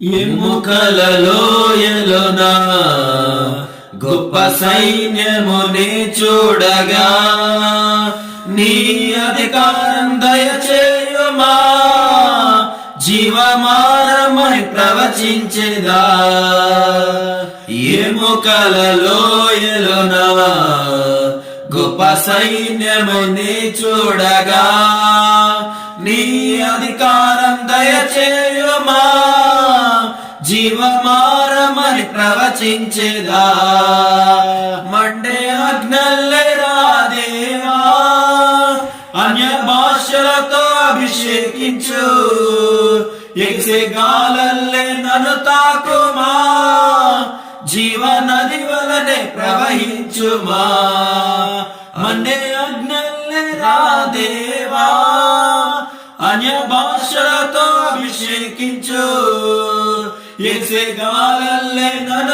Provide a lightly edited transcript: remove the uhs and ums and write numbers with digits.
ఎముకలలోయలోన గొప్ప సైన్యముని చూడగా నీ అధికారం దయచేయుమా జీవమారమై ప్రవచించేదా ఎముకలలోయలోన గొప్ప సైన్యముని చూడగా నీ అధికారం దయచేయుమా జీవమారమని ప్రవచించేదా మండే అగ్నల్లెరా దేవా అన్య భాషలతో అభిషేకించు ఎగిసే గాలల్లే నన్ను తాకుమా జీవనది వలనే ప్రవహించుమా మండే అగ్నల్లెరా దేవా అన్య భాషలతో అభిషేకించు ఎగిసే గాలల్లే నన్ను